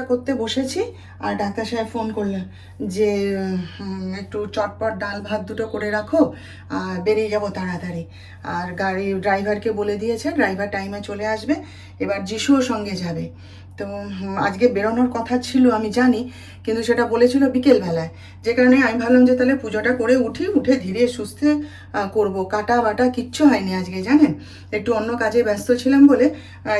করতে বসেছি আর ডাক্তার সাহেব ফোন করলেন যে একটু চটপট ডাল ভাত দুটো করে রাখো আর বেরিয়ে যাবো তাড়াতাড়ি। আর গাড়ি ড্রাইভারকে বলে দিয়েছে, ড্রাইভার টাইমে চলে আসবে। এবার যিশুও সঙ্গে যাবে। তো আজকে বেরোনোর কথা ছিল আমি জানি, কিন্তু সেটা বলেছিল বিকেলবেলায়, যে কারণে আমি ভাবলাম যে তাহলে পুজোটা করে উঠে ধীরে সুস্থে করবো। কাটা বাটা কিচ্ছু হয়নি আজকে, জানেন, একটু অন্য কাজে ব্যস্ত ছিলাম বলে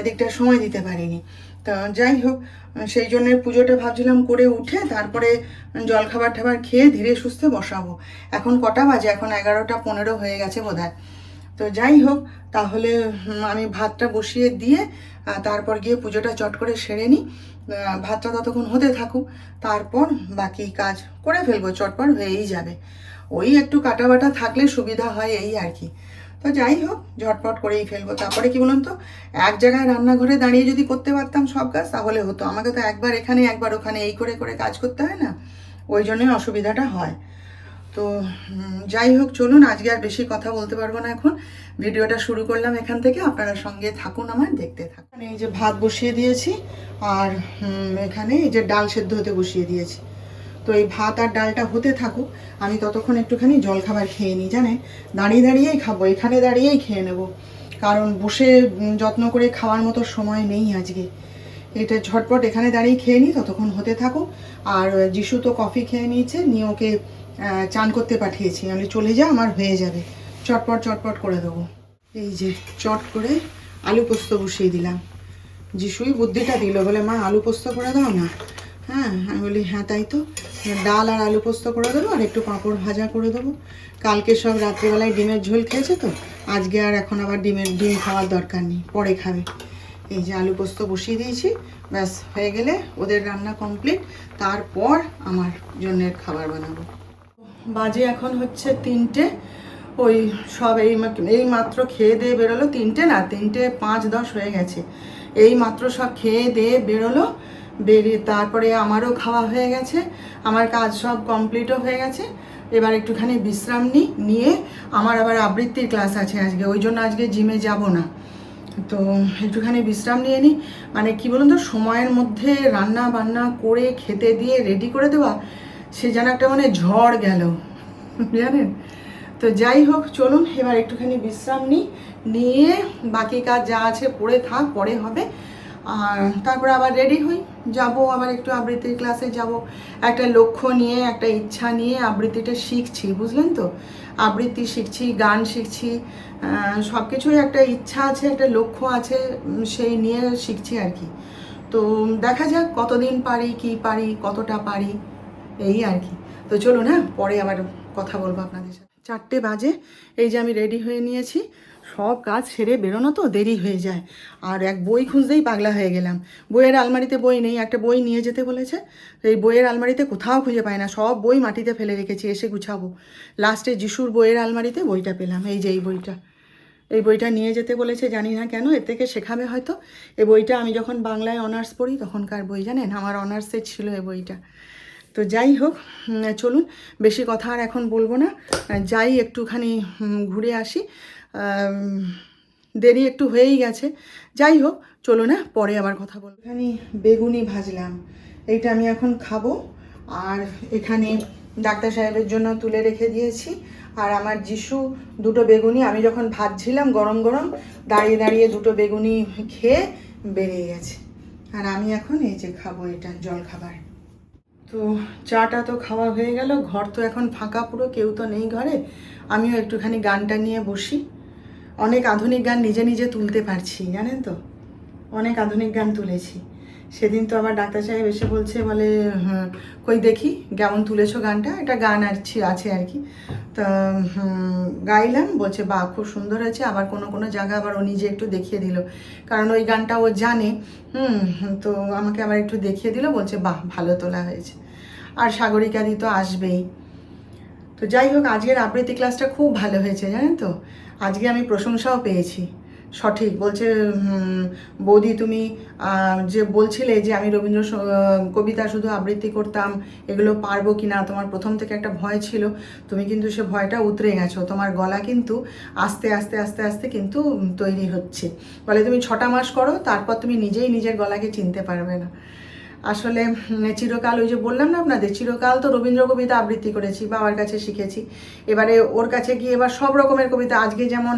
এদিকটা সময় দিতে পারিনি। তো যাই হোক, সেই জন্য পুজোটা ভাবছিলাম করে উঠে তারপরে জলখাবার টাবার খেয়ে ধীরে সুস্থে বসাবো। এখন কটা বাজে? এখন 11:15 হয়ে গেছে বোধহয়। তো যাই হোক, তাহলে আমি ভাতটা বসিয়ে দিয়ে তারপর গিয়ে পুজোটা চট করে সেরে নিই। ভাতটা ততক্ষণ হতে থাকুক, তারপর বাকি কাজ করে ফেলবো, চটপট হয়েই যাবে। ওই একটু কাটা বাটা থাকলে সুবিধা হয়, এই আর কি। তো যাই হোক, ঝটপট করেই ফেলবো। তারপরে কি বলুন তো, এক জায়গায় রান্নাঘরে দাঁড়িয়ে যদি করতে পারতাম সব কাজ তাহলে হতো। আমাকে তো একবার এখানে একবার ওখানে এই করে করে কাজ করতে হয় না, ওই জন্যই অসুবিধাটা হয়। তো যাই হোক, চলুন, আজকে আর বেশি কথা বলতে পারবো না। এখন ভিডিওটা শুরু করলাম এখান থেকে, আপনারা সঙ্গে থাকুন, আমার দেখতে থাকুন। এই যে ভাত বসিয়ে দিয়েছি আর এখানে এই যে ডাল সেদ্ধ হতে বসিয়ে দিয়েছি। তো এই ভাত আর ডালটা হতে থাকুক, আমি ততক্ষণ একটুখানি জলখাবার খেয়ে নিই। জানেন, দাঁড়িয়ে দাঁড়িয়েই খাবো, এখানে দাঁড়িয়েই খেয়ে নেব, কারণ বসে যত্ন করে খাওয়ার মতো সময় নেই আজকে। এটা ঝটপট এখানে দাঁড়িয়ে খেয়ে নিই, ততক্ষণ হতে থাকুক। আর যিশু তো কফি খেয়ে নিয়েছে, নিয়ে ওকে চান করতে পাঠিয়েছি। আমি চলে যা, আমার হয়ে যাবে, চটপট চটপট করে দেবো। এই যে চট করে আলু পোস্ত বসিয়ে দিলাম। যিশুই বুদ্ধিটা দিল, বলে মা আলু পোস্ত করে দাও না। হ্যাঁ, আমি বলি হ্যাঁ তাই তো, ডাল আর আলু পোস্ত করে দেবো আর একটু পাঁপড় ভাজা করে দেবো। কালকে সব রাত্রিবেলায় ডিমের ঝোল খেয়েছে, তো আজকে আর এখন আবার ডিম খাওয়ার দরকার নেই, পরে খাবে। এই যে আলু পোস্ত বসিয়ে দিয়েছি, ব্যাস হয়ে গেলে ওদের রান্না কমপ্লিট, তারপর আমার জন্যের খাবার বানাবো। বাজে এখন হচ্ছে 3টে। ওই সব এই মাত্র খেয়ে দিয়ে বেরোলো। 3টে না, 3:05-10 হয়ে গেছে। এই মাত্র সব খেয়ে দিয়ে বেরোলো, বেরিয়ে তারপরে আমারও খাওয়া হয়ে গেছে, আমার কাজ সব কমপ্লিটও হয়ে গেছে। এবার একটুখানি বিশ্রাম নিয়ে আমার আবার আবৃত্তির ক্লাস আছে আজকে, ওই জন্য আজকে জিমে যাব না। তো একটুখানি বিশ্রাম নিয়ে নিই। মানে কি বলুন তো, সময়ের মধ্যে রান্না বান্না করে খেতে দিয়ে রেডি করে দেওয়া, সে যেন একটা মানে ঝড় গেল, জানেন। তো যাই হোক, চলুন এবার একটুখানি বিশ্রাম নিয়ে বাকি কাজ যা আছে পড়ে থাক, পরে হবে। আর তারপরে আবার রেডি হই, যাব আবার একটু আবৃত্তির ক্লাসে যাব। একটা লক্ষ্য নিয়ে, একটা ইচ্ছা নিয়ে আবৃত্তিটা শিখছি, বুঝলেন তো। আবৃত্তি শিখছি, গান শিখছি, সব কিছুই একটা ইচ্ছা আছে, একটা লক্ষ্য আছে, সেই নিয়ে শিখছি আর কি। তো দেখা যাক কতদিন পারি, কি পারি, কতটা পারি, এই আর কি। তো চলুন, হ্যাঁ, পরে আবার কথা বলবো আপনাদের সাথে। 4টে বাজে, এই যে আমি রেডি হয়ে নিয়েছি। সব কাজ সেরে বেরোনো তো দেরি হয়ে যায়। আর এক বই খুঁজতেই পাগলা হয়ে গেলাম। বইয়ের আলমারিতে বই নেই, একটা বই নিয়ে যেতে বলেছে। এই বইয়ের আলমারিতে কোথাও খুঁজে পাই না, সব বই মাটিতে ফেলে রেখেছি, এসে গুছাবো। লাস্টে যিশুর বইয়ের আলমারিতে বইটা পেলাম, এই যে এই বইটা নিয়ে যেতে বলেছে, জানি না কেন, এর থেকে শেখাবে হয়তো। এই বইটা আমি যখন বাংলায় অনার্স পড়ি তখনকার বই, জানেন, আমার অনার্সে ছিল এই বইটা। তো যাই হোক, চলুন, বেশি কথা আর এখন বলবো না, যাই একটুখানি ঘুরে আসি। দেরি একটু হয়েই গেছে, যাই হোক, চলো না, পরে আবার কথা বলবো। এখানে বেগুনি ভাজলাম, এইটা আমি এখন খাবো। আর এখানে ডাক্তার সাহেবের জন্য তুলে রেখে দিয়েছি। আর আমার যিশু দুটো বেগুনি, আমি যখন ভাজছিলাম গরম গরম, দাঁড়িয়ে দাঁড়িয়ে দুটো বেগুনি খেয়ে বেরিয়ে গেছে। আর আমি এখন এই যে খাবো, এটা জল খাবার। তো চাটা তো খাওয়া হয়ে গেল, ঘর তো এখন ফাঁকা পুরো, কেউ তো নেই ঘরে। আমিও একটুখানি গানটা নিয়ে বসি। অনেক আধুনিক গান নিজে নিজে তুলতে পারছি, জানেন তো, অনেক আধুনিক গান তুলেছি। সেদিন তো আবার ডাক্তার সাহেব এসে বলছে, বলে কই দেখি কেমন তুলেছো গানটা, এটা গান আছে আর কি। তা গাইলাম, বলছে বাহ খুব সুন্দর হয়েছে। আবার কোনো কোনো জায়গা আবার ও নিজে একটু দেখিয়ে দিল, কারণ ওই গানটা ও জানে। তো আমাকে আবার একটু দেখিয়ে দিল, বলছে বাহ ভালো তোলা হয়েছে। আর সাগরিকাদি তো আসবেই। তো যাই হোক, আজকের আবৃত্তি ক্লাসটা খুব ভালো হয়েছে জানেন তো। আজকে আমি প্রশংসাও পেয়েছি। সঠিক বলছে, বৌদি তুমি যে বলছিলে যে আমি রবীন্দ্র কবিতা শুধু আবৃত্তি করতাম, এগুলো পারবো কি না, তোমার প্রথম থেকে একটা ভয় ছিল, তুমি কিন্তু সে ভয়টা উতরে গেছো। তোমার গলা কিন্তু আস্তে আস্তে আস্তে আস্তে কিন্তু তৈরি হচ্ছে। বলে তুমি 6টা মাস করো, তারপর তুমি নিজেই নিজের গলাকে চিনতে পারবে না। আসলে চিরকাল, ওই যে বললাম না আপনাদের, চিরকাল তো রবীন্দ্র কবিতা আবৃত্তি করেছি, বাবার কাছে শিখেছি। এবারে ওর কাছে গিয়ে এবার সব রকমের কবিতা, আজকে যেমন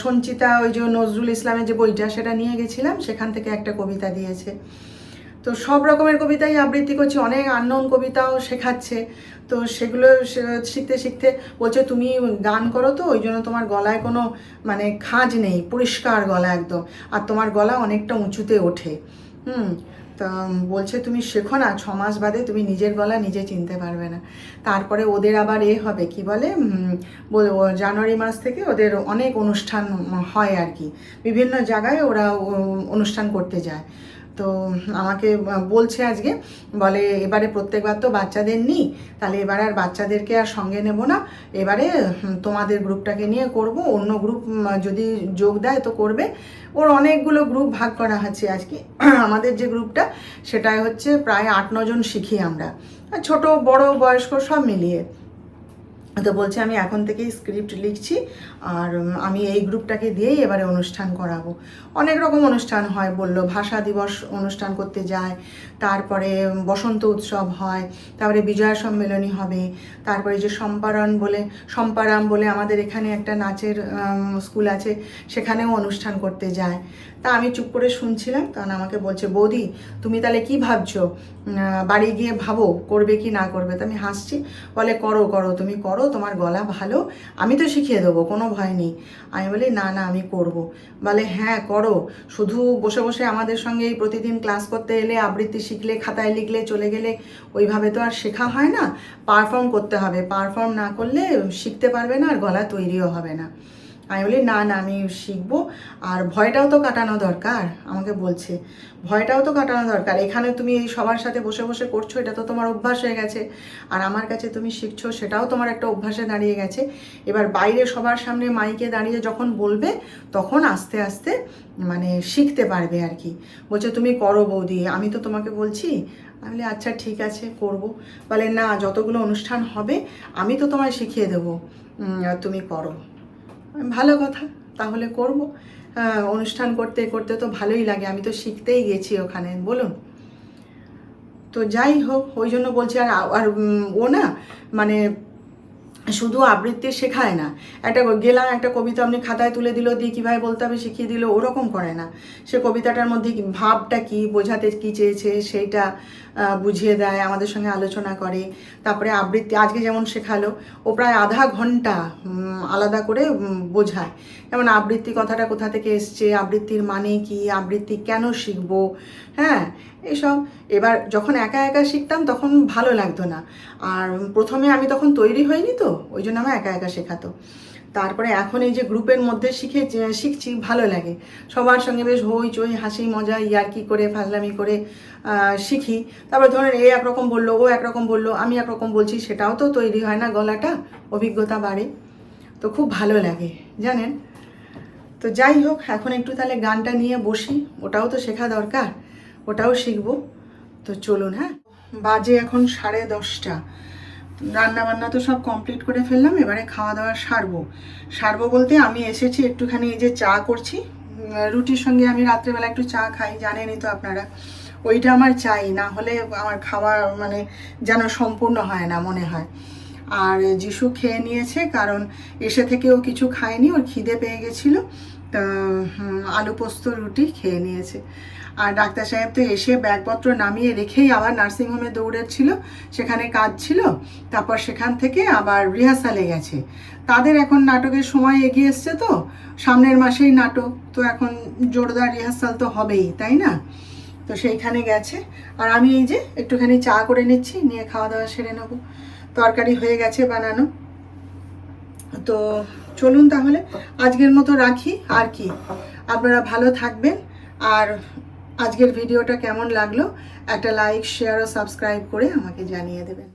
সঞ্চিতা ওই যে নজরুল ইসলামের যে বইটা সেটা নিয়ে গেছিলাম, সেখান থেকে একটা কবিতা দিয়েছে। তো সব রকমের কবিতাই আবৃত্তি করছি, অনেক আননোন কবিতাও শেখাচ্ছে। তো সেগুলো শিখতে শিখতে বলছে তুমি গান করো তো, ওই জন্য তোমার গলায় কোনো মানে খাঁজ নেই, পরিষ্কার গলা একদম, আর তোমার গলা অনেকটা উঁচুতে ওঠে। তা বলছে তুমি শেখো না, 6 মাস বাদে তুমি নিজের গলা নিজে চিনতে পারবে না। তারপরে ওদের আবার হবে কি বলে, জানুয়ারি মাস থেকে ওদের অনেক অনুষ্ঠান হয় আর কি, বিভিন্ন জায়গায় ওরা অনুষ্ঠান করতে যায়। তো আমাকে বলছে আজকে, বলে এবারে প্রত্যেকবার তো বাচ্চাদের নিই, তাহলে এবার আর বাচ্চাদেরকে আর সঙ্গে নেব না, এবারে তোমাদের গ্রুপটাকে নিয়ে করব, অন্য গ্রুপ যদি যোগ দেয় তো করবে। ওর অনেকগুলো গ্রুপ ভাগ করা আছে আজকে। আমাদের যে গ্রুপটা সেটাই হচ্ছে প্রায় 8-9 জন শিখি আমরা, ছোট বড় বয়স্ক সব মিলিয়ে। তো বলছে আমি এখন থেকেই স্ক্রিপ্ট লিখছি, আর আমি এই গ্রুপটাকে দিয়েই এবারে অনুষ্ঠান করাবো। অনেক রকম অনুষ্ঠান হয় বলল, ভাষা দিবস অনুষ্ঠান করতে যায়, তারপরে বসন্ত উৎসব হয়, তারপরে বিজয়া সম্মেলনী হবে, তারপরে যে সম্পারাম বলে আমাদের এখানে একটা নাচের স্কুল আছে, সেখানেও অনুষ্ঠান করতে যায়। তা আমি চুপ করে শুনছিলাম, তখন আমাকে বলছে বৌদি তুমি তাহলে কি ভাবছো, বাড়ি গিয়ে ভাবো করবে কি না করবে। তো আমি হাসছি, বলে করো করো, তুমি করো, তোমার গলা ভালো, আমি তো শিখিয়ে দেবো, কোনো ভয় নেই। আমি বলি না না আমি করব। বলে হ্যাঁ করো, শুধু বসে বসে আমাদের সঙ্গে এই প্রতিদিন ক্লাস করতে এলে, আবৃত্তি শিখলে, খাতায় লিখলে, চলে গেলে, ওইভাবে তো আর শেখা হয় না, পারফর্ম করতে হবে, পারফর্ম না করলে শিখতে পারবে না আর গলা তৈরিও হবে না। আমি বলি না না আমি শিখবো, আর ভয়টাও তো কাটানো দরকার। আমাকে বলছে ভয়টাও তো কাটানো দরকার, এখানে তুমি এই সবার সাথে বসে বসে করছো, এটা তো তোমার অভ্যাস হয়ে গেছে, আর আমার কাছে তুমি শিখছো, সেটাও তোমার একটা অভ্যাসে দাঁড়িয়ে গেছে। এবার বাইরে সবার সামনে মাইকে দাঁড়িয়ে যখন বলবে, তখন আস্তে আস্তে মানে শিখতে পারবে আর কি। বলছে তুমি করো বৌদি, আমি তো তোমাকে বলছি। আমি বলি আচ্ছা ঠিক আছে করব। বলে না, যতগুলো অনুষ্ঠান হবে আমি তো তোমায় শিখিয়ে দেবো, তুমি করো। ভালো কথা, তাহলে করব। অনুষ্ঠান করতে করতে তো ভালোই লাগে, আমি তো শিখতেই গেছি ওখানে, বলুন। তো যাই হোক, ওই জন্য বলছি। আর ও না মানে শুধু আবৃত্তি শেখায় না, গেলাম একটা কবিতা আপনি খাতায় তুলে দিল, দিয়ে কীভাবে বলতে হবে শিখিয়ে দিল, ওরকম করে না। সে কবিতাটার মধ্যে ভাবটা কি বোঝাতে কি চেয়েছে সেইটা বুঝিয়ে দেয়, আমাদের সঙ্গে আলোচনা করে। তারপরে আবৃত্তি আজকে যেমন শেখালো, ও প্রায় আধা ঘন্টা আলাদা করে বোঝায়, যেমন আবৃত্তি কথাটা কোথা থেকে এসছে, আবৃত্তির মানে কি, আবৃত্তি কেন শিখবো, হ্যাঁ এসব। এবার যখন একা একা শিখতাম তখন ভালো লাগতো না, আর প্রথমে আমি তখন তৈরি হইনি তো, ওই জন্য আমার একা একা শেখাতো। তারপরে এখন এই যে গ্রুপের মধ্যে শিখছি, ভালো লাগে, সবার সঙ্গে বেশ হই চই হাসি মজা ইয়ার্কি করে ফাজলামি করে শিখি। তারপর ধরেন এ একরকম বললো, ও একরকম বললো, আমি একরকম বলছি, সেটাও তো তৈরি হয় না, গলাটা অভিজ্ঞতা বাড়ে, তো খুব ভালো লাগে জানেন। তো যাই হোক, এখন একটু তাহলে গানটা নিয়ে বসি, ওটাও তো শেখা দরকার, ওটাও শিখবো। তো চলুন। হ্যাঁ, বাজে এখন 10:30। রান্নাবান্না তো সব কমপ্লিট করে ফেললাম, এবারে খাওয়া দাওয়া সারবো বলতে আমি এসেছি একটুখানি, এই যে চা করছি, রুটির সঙ্গে আমি রাত্রেবেলা একটু চা খাই, জানেনই তো আপনারা, ওইটা আমার চাই, না হলে আমার খাওয়া মানে যেন সম্পূর্ণ হয় না মনে হয়। আর যিশু খেয়ে নিয়েছে, কারণ এসে থেকেও কিছু খায়নি, ওর খিদে পেয়ে গেছিলো, তা আলু পোস্ত রুটি খেয়ে নিয়েছে। আর ডাক্তার সাহেব তো এসে ব্যাগপত্র নামিয়ে রেখেই আবার নার্সিংহোমে দৌড়েছিল, সেখানে কাজ ছিল, তারপর সেখান থেকে আবার রিহার্সালে গেছে। তাদের এখন নাটকের সময় এগিয়ে এসছে, তো সামনের মাসেই নাটক, তো এখন জোরদার রিহার্সাল তো হবেই, তাই না? তো সেইখানে গেছে, আর আমি এই যে একটুখানি চা করে নিচ্ছি, নিয়ে খাওয়া দাওয়া সেরে নেবো। তরকারি হয়ে গেছে বানানো। তো চলুন তাহলে আজকের মতো রাখি, আর কি, আপনারা ভালো থাকবেন, আর আজকের ভিডিওটা কেমন লাগলো একটা লাইক শেয়ার ও সাবস্ক্রাইব করে আমাকে জানিয়ে দেবেন।